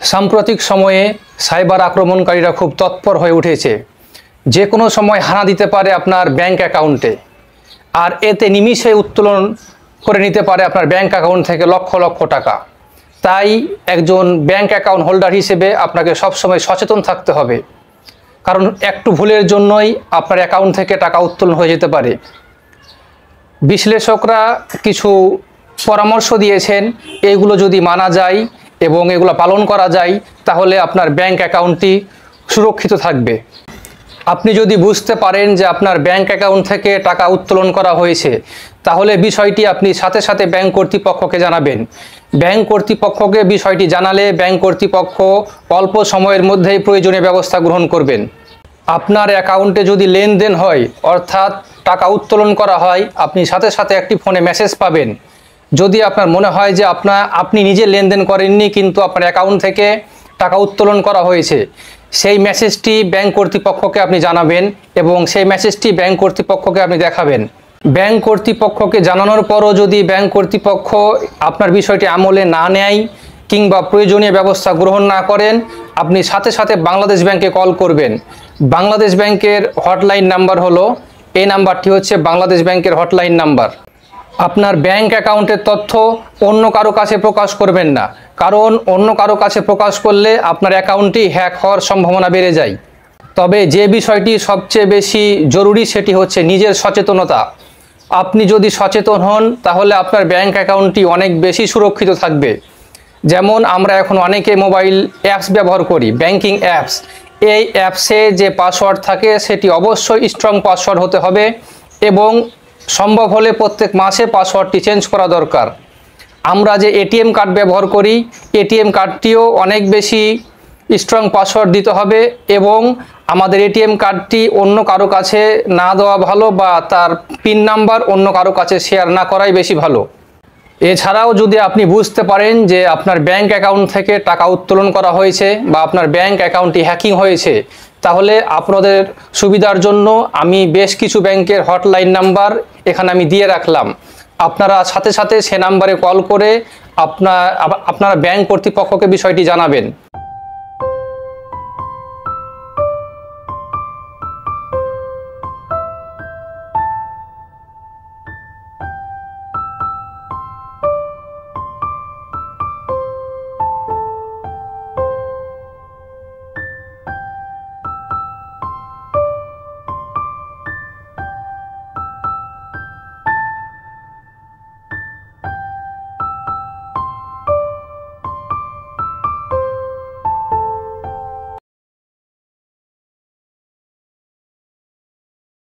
সাম্প্রতিক সময়ে সাইবার আক্রমণকারীরা খুব তৎপর হয়ে উঠেছে। যে কোনো সময় হানা দিতে পারে আপনার ব্যাংক অ্যাকাউন্টে, আর এতে নিমিষে উত্তোলন করে নিতে পারে আপনার ব্যাংক অ্যাকাউন্ট থেকে লক্ষ লক্ষ টাকা। তাই একজন ব্যাংক অ্যাকাউন্ট হোল্ডার হিসেবে আপনাকে সবসময় সচেতন থাকতে হবে, কারণ একটু ভুলের জন্যই আপনার অ্যাকাউন্ট থেকে টাকা উত্তোলন হয়ে যেতে পারে। বিশ্লেষকরা কিছু পরামর্শ দিয়েছেন, এইগুলো যদি মানা যায় এবং এগুলো পালন করা যায় তাহলে আপনার ব্যাংক অ্যাকাউন্টটি সুরক্ষিত থাকবে। আপনি যদি বুঝতে পারেন যে আপনার ব্যাংক অ্যাকাউন্ট থেকে টাকা উত্তোলন করা হয়েছে, তাহলে বিষয়টি আপনি সাথে সাথে ব্যাংক কর্তৃপক্ষকে জানাবেন। ব্যাংক কর্তৃপক্ষকে বিষয়টি জানালে ব্যাংক কর্তৃপক্ষ অল্প সময়ের মধ্যেই প্রয়োজনীয় ব্যবস্থা গ্রহণ করবেন। আপনার অ্যাকাউন্টে যদি লেনদেন হয়, অর্থাৎ টাকা উত্তোলন করা হয়, আপনি সাথে সাথে একটি ফোনে মেসেজ পাবেন। যদি আপনার মনে হয় যে আপনি নিজে লেনদেন করেননি কিন্তু আপনার অ্যাকাউন্ট থেকে টাকা উত্তোলন করা হয়েছে, সেই মেসেজটি ব্যাংক কর্তৃপক্ষকে আপনি জানাবেন এবং সেই মেসেজটি ব্যাংক কর্তৃপক্ষকে আপনি দেখাবেন। ব্যাংক কর্তৃপক্ষকে জানানোর পরও যদি ব্যাংক কর্তৃপক্ষ আপনার বিষয়টি আমলে না নেয় কিংবা প্রয়োজনীয় ব্যবস্থা গ্রহণ না করেন, আপনি সাথে সাথে বাংলাদেশ ব্যাংকে কল করবেন। বাংলাদেশ ব্যাংকের হটলাইন নাম্বার হলো, এই নাম্বারটি হচ্ছে বাংলাদেশ ব্যাংকের হটলাইন নাম্বার। আপনার ব্যাংক অ্যাকাউন্টের তথ্য অন্য কারো কাছে প্রকাশ করবেন না, কারণ অন্য কারো কাছে প্রকাশ করলে আপনার অ্যাকাউন্টটি হ্যাক হওয়ার সম্ভাবনা বেড়ে যায়। তবে যে বিষয়টি সবচেয়ে বেশি জরুরি সেটি হচ্ছে নিজের সচেতনতা। আপনি যদি সচেতন হন তাহলে আপনার ব্যাংক অ্যাকাউন্টটি অনেক বেশি সুরক্ষিত থাকবে। যেমন আমরা এখন অনেকে মোবাইল অ্যাপস ব্যবহার করি, ব্যাংকিং অ্যাপস। এই অ্যাপসে যে পাসওয়ার্ড থাকে সেটি অবশ্যই স্ট্রং পাসওয়ার্ড হতে হবে এবং সম্ভব হলে প্রত্যেক মাসে পাসওয়ার্ডটি চেঞ্জ করা দরকার। আমরা যে এটিএম কার্ড ব্যবহার করি, এটিএম কার্ডটিও অনেক বেশি স্ট্রং পাসওয়ার্ড দিতে হবে এবং আমাদের এটিএম কার্ডটি অন্য কারো কাছে না দেওয়া ভালো, বা তার পিন নাম্বার অন্য কারো কাছে শেয়ার না করাই বেশি ভালো। এছাড়াও যদি আপনি বুঝতে পারেন যে আপনার ব্যাংক অ্যাকাউন্ট থেকে টাকা উত্তোলন করা হয়েছে বা আপনার ব্যাংক অ্যাকাউন্টটি হ্যাকিং হয়েছে, তাহলে আপনাদের সুবিধার জন্য আমি বেশ কিছু ব্যাংকের হটলাইন নাম্বার এখানে আমি দিয়ে রাখলাম। আপনারা সাথে সাথে সে নাম্বারে কল করে আপনারা ব্যাংক কর্তৃপক্ষকে বিষয়টি জানাবেন।